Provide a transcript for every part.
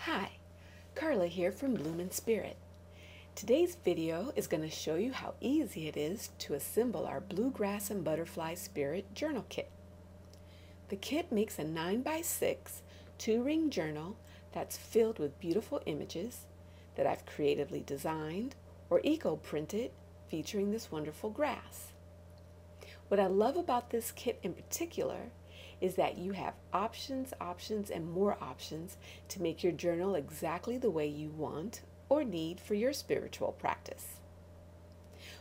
Hi, Carla here from Bloom in Spirit. Today's video is going to show you how easy it is to assemble our Bluegrass and Butterfly Spirit journal kit. The kit makes a 9x6 2-ring journal that's filled with beautiful images that I've creatively designed or eco-printed featuring this wonderful grass. What I love about this kit in particular is that you have options, and more options to make your journal exactly the way you want or need for your spiritual practice.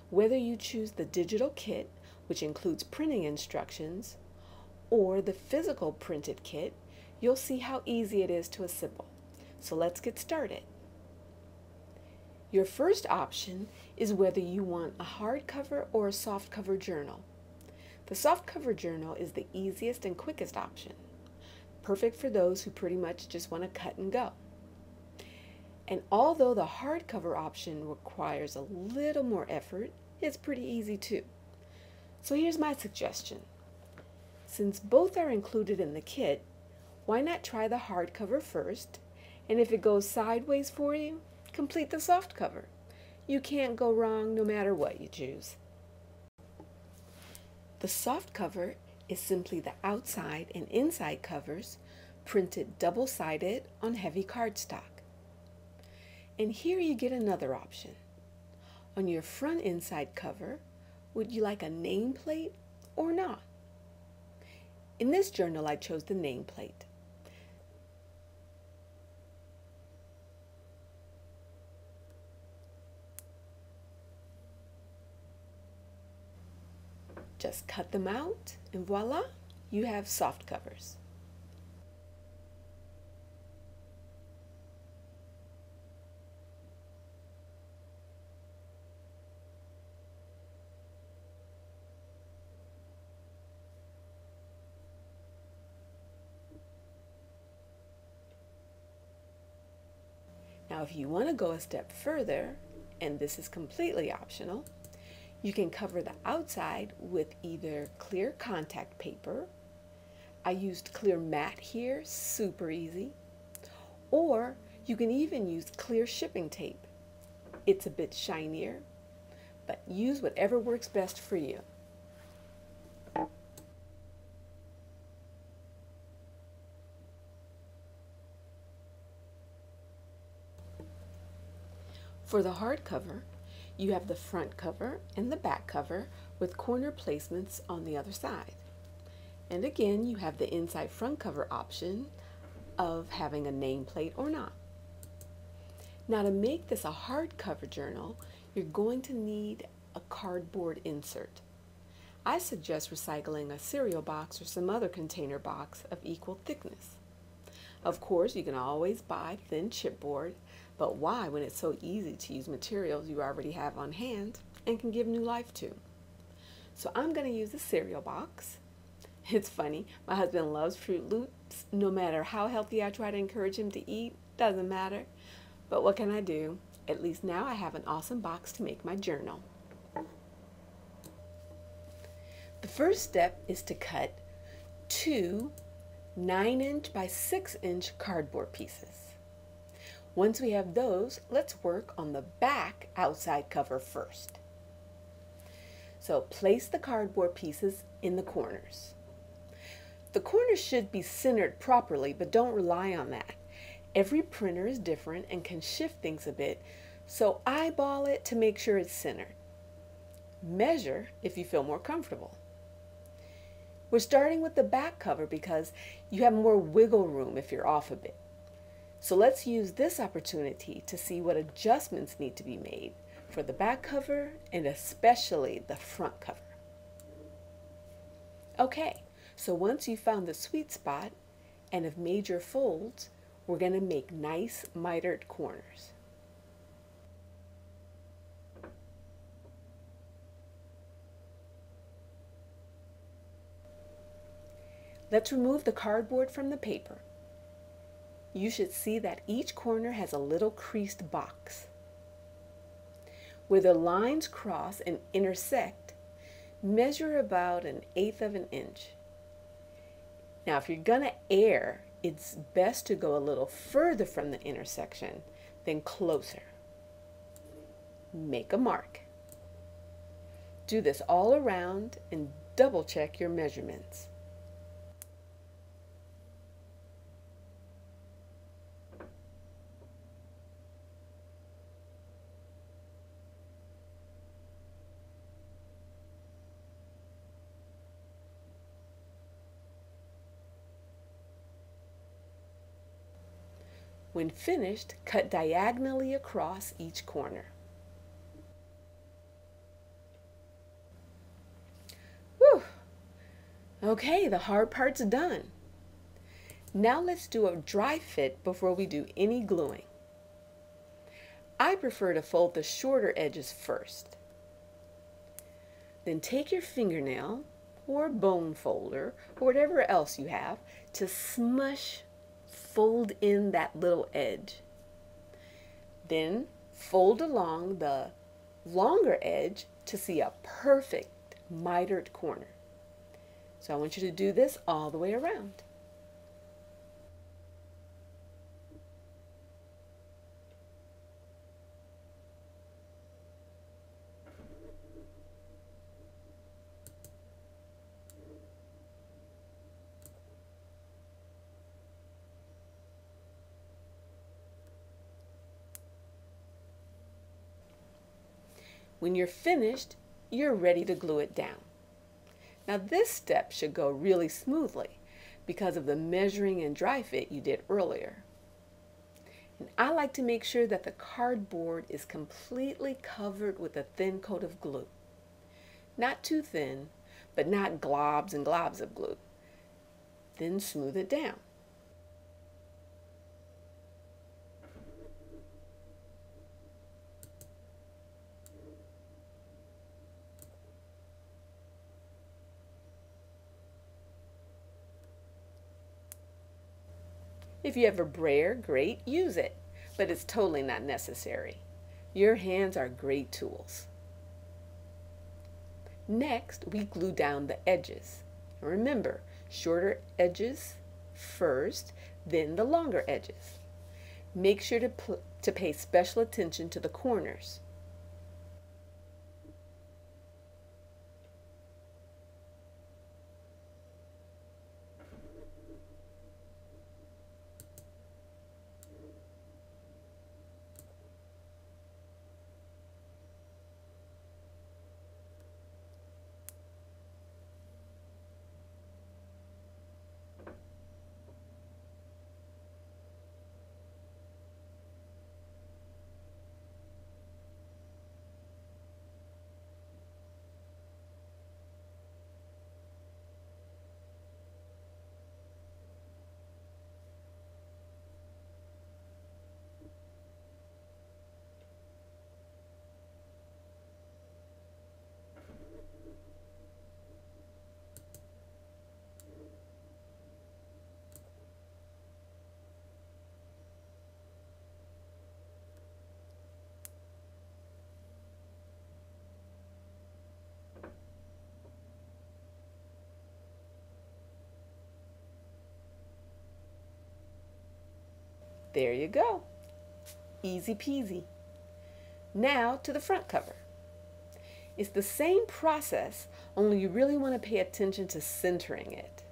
Whether you choose the digital kit, which includes printing instructions, or the physical printed kit, you'll see how easy it is to assemble. So let's get started. Your first option is whether you want a hardcover or a softcover journal. The softcover journal is the easiest and quickest option, perfect for those who pretty much just want to cut and go. And although the hardcover option requires a little more effort, it's pretty easy too. So here's my suggestion. Since both are included in the kit, why not try the hardcover first, and if it goes sideways for you, complete the softcover. You can't go wrong no matter what you choose. The soft cover is simply the outside and inside covers printed double-sided on heavy cardstock. And here you get another option. On your front inside cover, would you like a nameplate or not? In this journal, I chose the nameplate. Just cut them out and voila, you have soft covers. Now if you want to go a step further, and this is completely optional, you can cover the outside with either clear contact paper. I used clear matte here, super easy. Or you can even use clear shipping tape. It's a bit shinier, but use whatever works best for you. For the hardcover, you have the front cover and the back cover with corner placements on the other side. And again, you have the inside front cover option of having a nameplate or not. Now to make this a hardcover journal, you're going to need a cardboard insert. I suggest recycling a cereal box or some other container box of equal thickness. Of course, you can always buy thin chipboard, but why when it's so easy to use materials you already have on hand and can give new life to? So I'm going to use a cereal box. It's funny, my husband loves Fruit Loops. No matter how healthy I try to encourage him to eat, doesn't matter. But what can I do? At least now I have an awesome box to make my journal. The first step is to cut two 9-inch by 6-inch cardboard pieces. Once we have those, let's work on the back outside cover first. So place the cardboard pieces in the corners. The corners should be centered properly, but don't rely on that. Every printer is different and can shift things a bit, so eyeball it to make sure it's centered. Measure if you feel more comfortable. We're starting with the back cover because you have more wiggle room if you're off a bit. So let's use this opportunity to see what adjustments need to be made for the back cover and especially the front cover. Okay, so once you've found the sweet spot and have made your folds, we're going to make nice mitered corners. Let's remove the cardboard from the paper. You should see that each corner has a little creased box. Where the lines cross and intersect, measure about 1/8 of an inch. Now if you're going to err It's best to go a little further from the intersection than closer. Make a mark. Do this all around and double check your measurements. When finished, cut diagonally across each corner. Whew! Okay, the hard part's done. Now let's do a dry fit before we do any gluing. I prefer to fold the shorter edges first. Then take your fingernail or bone folder or whatever else you have to smush, fold in that little edge. Then fold along the longer edge to see a perfect mitered corner. So I want you to do this all the way around. When you're finished, you're ready to glue it down. Now this step should go really smoothly because of the measuring and dry fit you did earlier. And I like to make sure that the cardboard is completely covered with a thin coat of glue. Not too thin, but not globs and globs of glue. Then smooth it down. If you have a brayer, great, use it, but it's totally not necessary. Your hands are great tools. Next, we glue down the edges. Remember, shorter edges first, then the longer edges. Make sure to pay special attention to the corners. There you go. Easy peasy. Now to the front cover. It's the same process, only you really want to pay attention to centering it.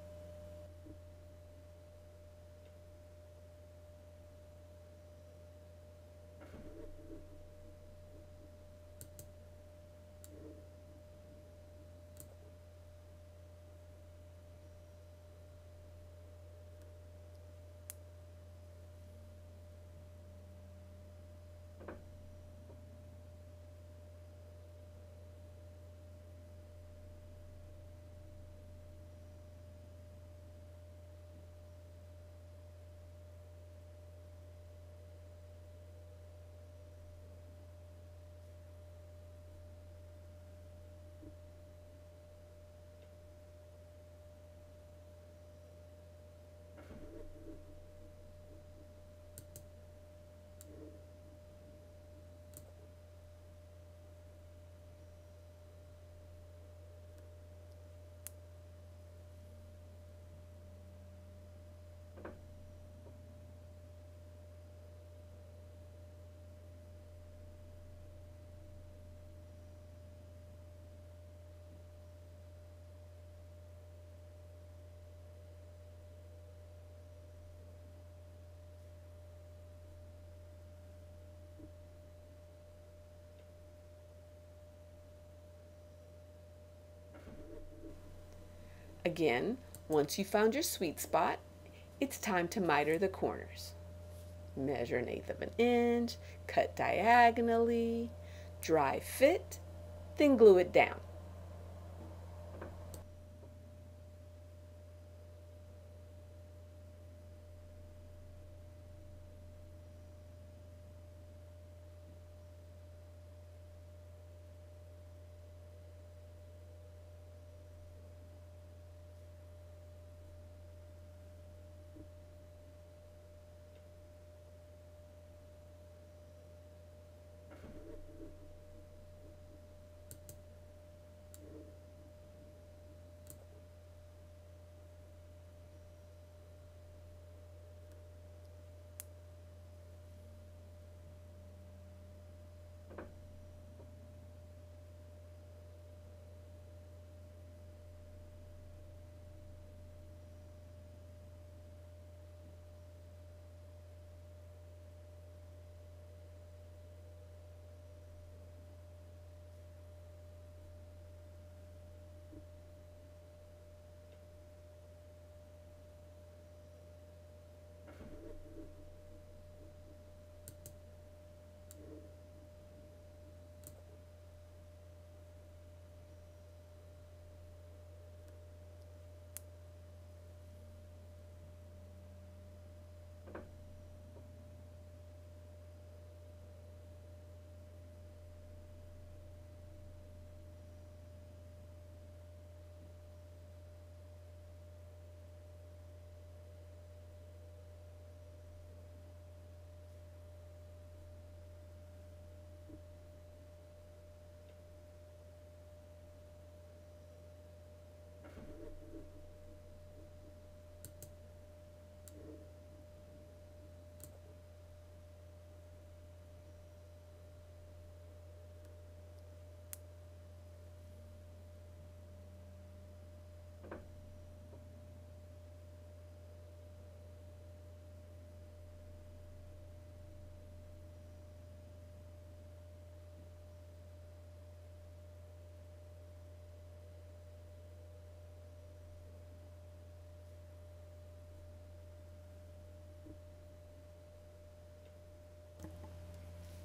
Again, once you found your sweet spot, it's time to miter the corners. Measure 1/8 of an inch, cut diagonally, dry fit, then glue it down.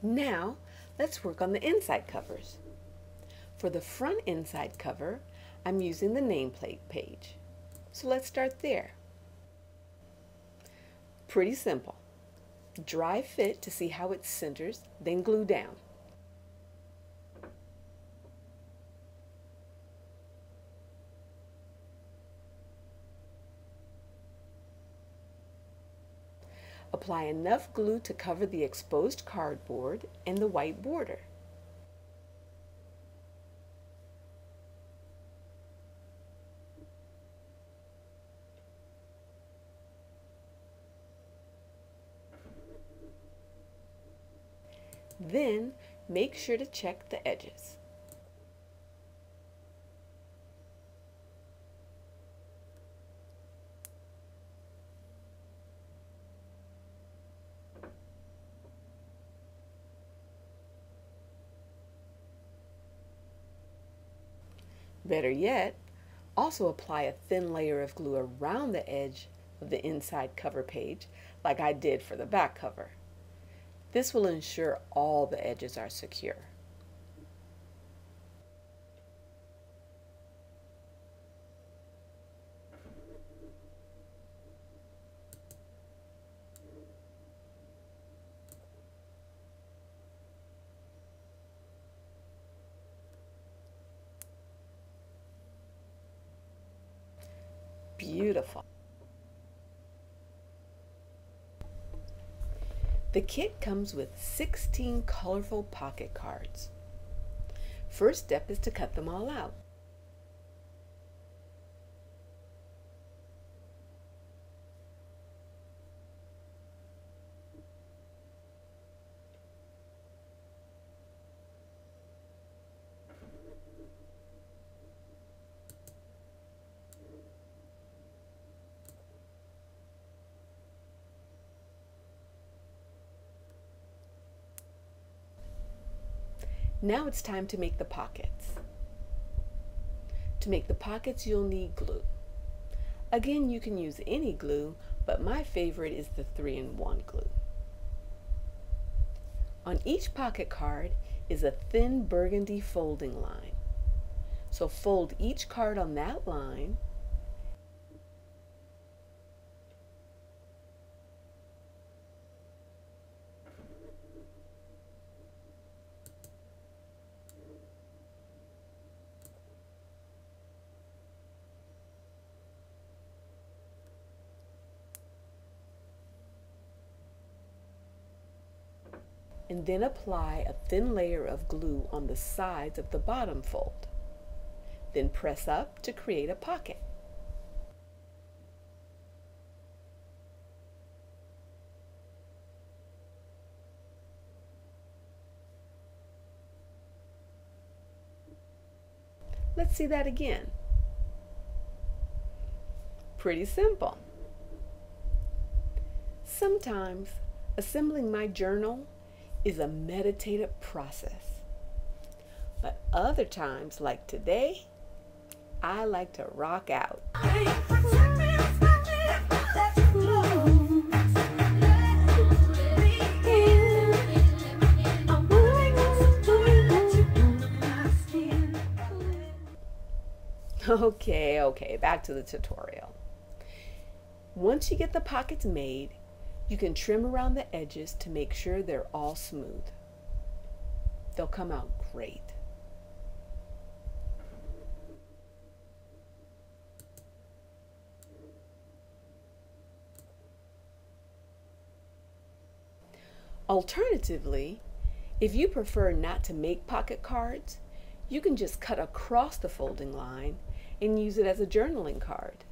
Now, let's work on the inside covers. For the front inside cover, I'm using the nameplate page. So let's start there. Pretty simple. Dry fit to see how it centers, then glue down. Apply enough glue to cover the exposed cardboard and the white border. Then make sure to check the edges. Better yet, also apply a thin layer of glue around the edge of the inside cover page, like I did for the back cover. This will ensure all the edges are secure. Beautiful. The kit comes with 16 colorful pocket cards. First step is to cut them all out. Now it's time to make the pockets. To make the pockets, you'll need glue. Again, you can use any glue, but my favorite is the 3-in-1 glue. On each pocket card is a thin burgundy folding line. So fold each card on that line and then apply a thin layer of glue on the sides of the bottom fold. Then press up to create a pocket. Let's see that again. Pretty simple. Sometimes assembling my journal is a meditative process. But other times, like today, I like to rock out. Okay, back to the tutorial. Once you get the pockets made, you can trim around the edges to make sure they're all smooth. They'll come out great. Alternatively, if you prefer not to make pocket cards, you can just cut across the folding line and use it as a journaling card.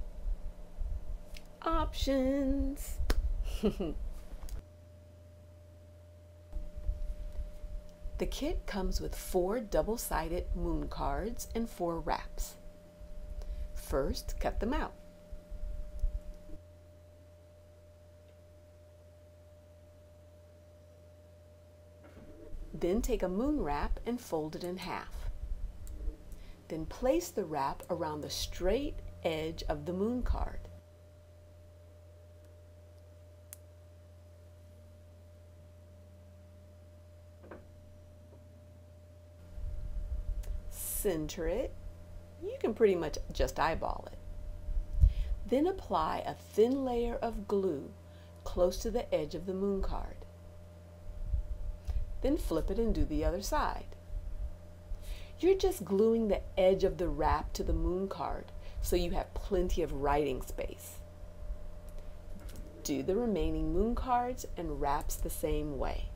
Options! The kit comes with 4 double-sided moon cards and 4 wraps. First, cut them out. Then take a moon wrap and fold it in half. Then place the wrap around the straight edge of the moon card. Center it. You can pretty much just eyeball it. Then apply a thin layer of glue close to the edge of the moon card. Then flip it and do the other side. You're just gluing the edge of the wrap to the moon card so you have plenty of writing space. Do the remaining moon cards and wraps the same way.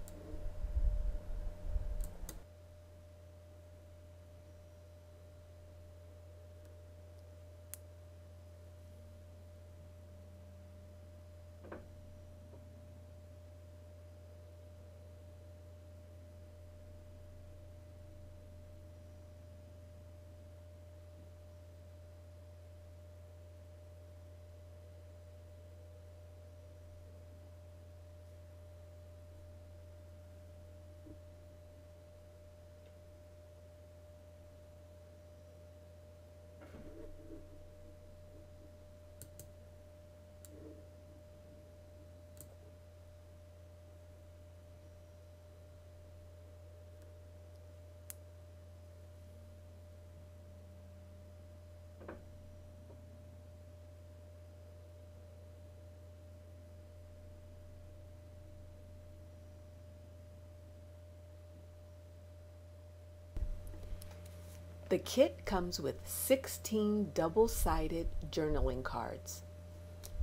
The kit comes with 16 double-sided journaling cards.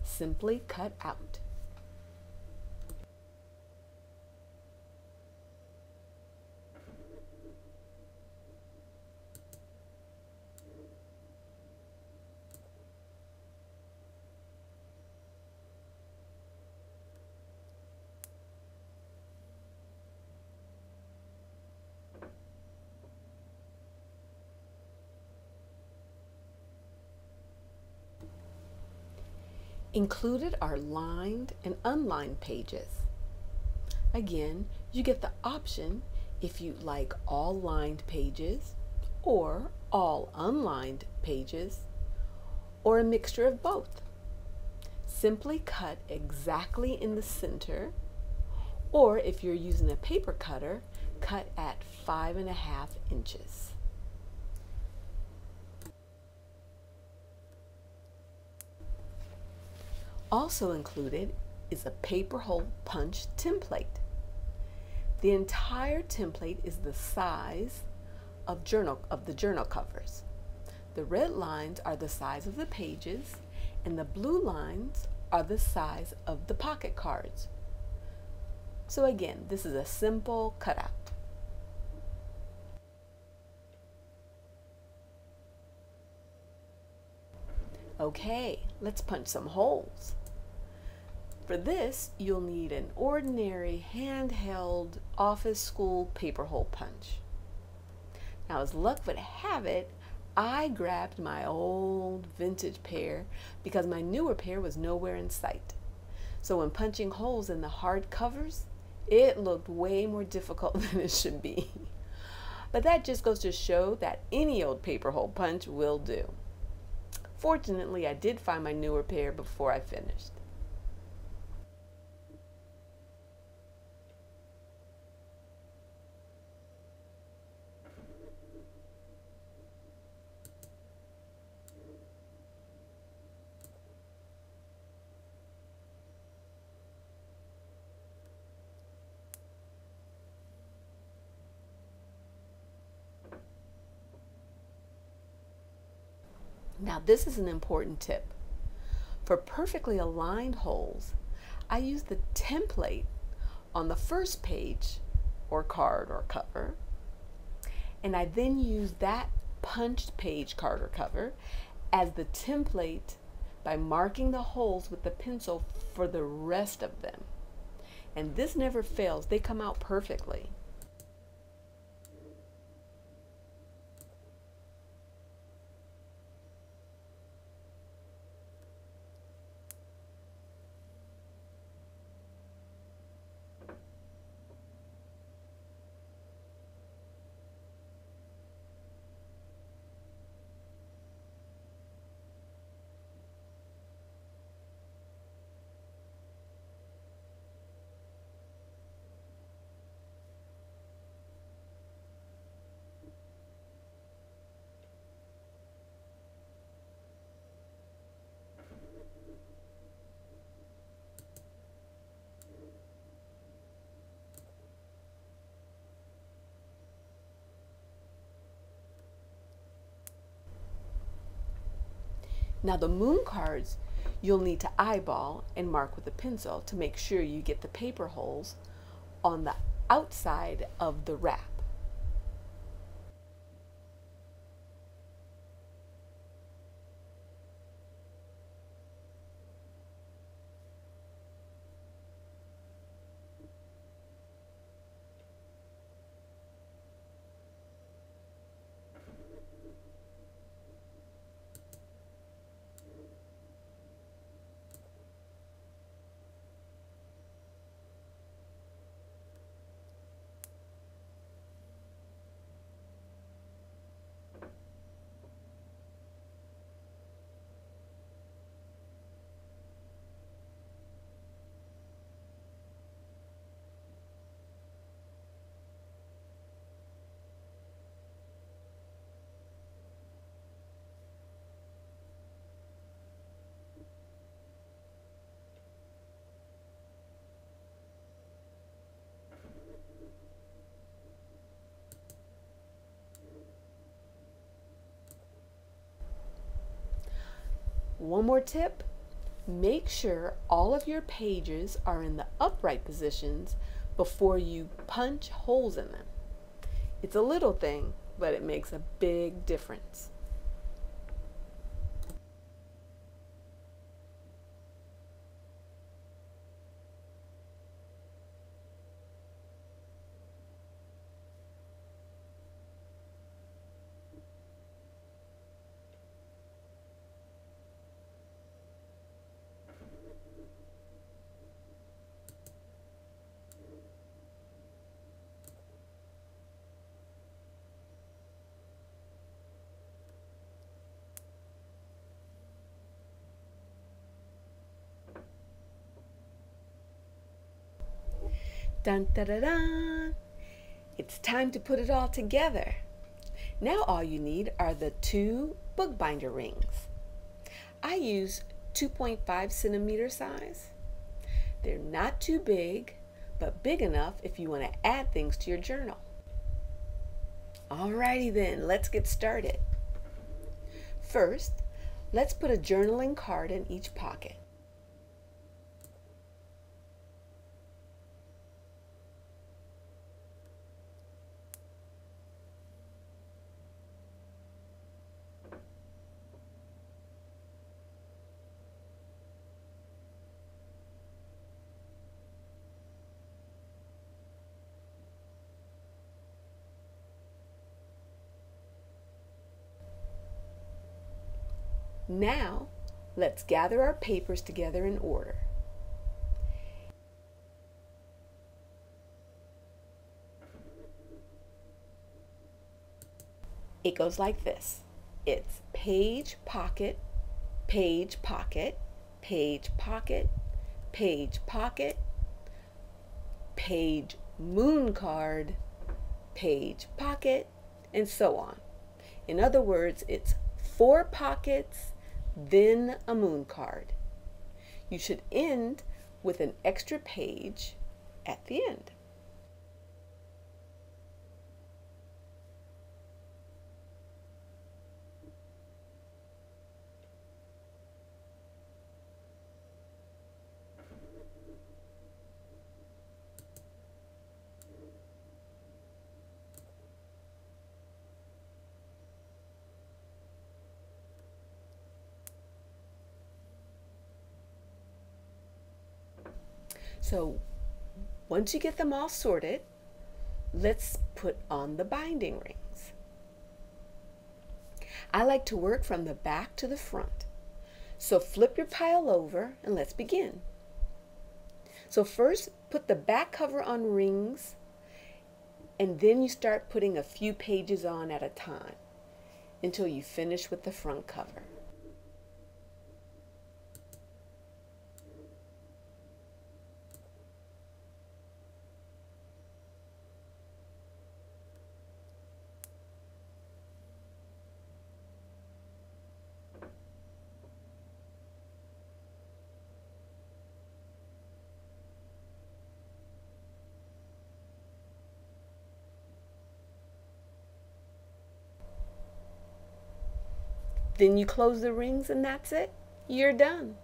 Simply cut out. Included are lined and unlined pages. Again, you get the option if you like all lined pages or all unlined pages or a mixture of both. Simply cut exactly in the center, or if you're using a paper cutter, cut at 5.5 inches. Also included is a paper hole punch template. The entire template is the size of the journal covers. The red lines are the size of the pages, and the blue lines are the size of the pocket cards. So again, this is a simple cutout. Okay, let's punch some holes. For this, you'll need an ordinary handheld office school paper hole punch. Now, as luck would have it, I grabbed my old vintage pair because my newer pair was nowhere in sight. So when punching holes in the hard covers, it looked way more difficult than it should be. But that just goes to show that any old paper hole punch will do. Fortunately, I did find my newer pair before I finished. Now this is an important tip. For perfectly aligned holes, I use the template on the first page or card or cover, and I then use that punched page, card, or cover as the template by marking the holes with the pencil for the rest of them. And this never fails, they come out perfectly. Now the moon cards, you'll need to eyeball and mark with a pencil to make sure you get the paper holes on the outside of the wrap. One more tip, make sure all of your pages are in the upright positions before you punch holes in them. It's a little thing, but it makes a big difference. Dun da da dun! It's time to put it all together. Now all you need are the 2 bookbinder rings. I use 2.5 centimeter size. They're not too big, but big enough if you want to add things to your journal. Alrighty then, let's get started. First, let's put a journaling card in each pocket. Now, let's gather our papers together in order. It goes like this. It's page, pocket, page, pocket, page, pocket, page, pocket, page, moon card, page, pocket, and so on. In other words, it's 4 pockets, then a moon card. You should end with an extra page at the end. So once you get them all sorted, let's put on the binding rings. I like to work from the back to the front. So flip your pile over and let's begin. So first put the back cover on rings, and then you start putting a few pages on at a time until you finish with the front cover. Then you close the rings and that's it. You're done.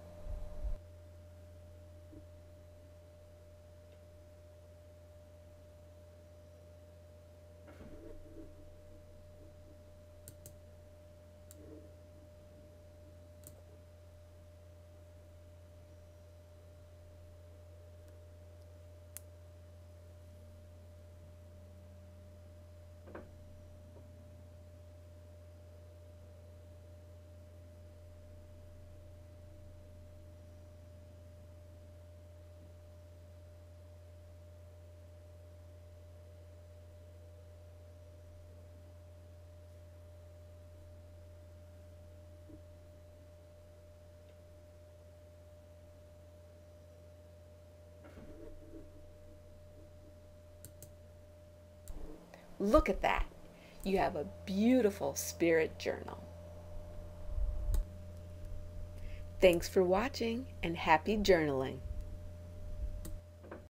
Look at that. You have a beautiful spirit journal. Thanks for watching and happy journaling.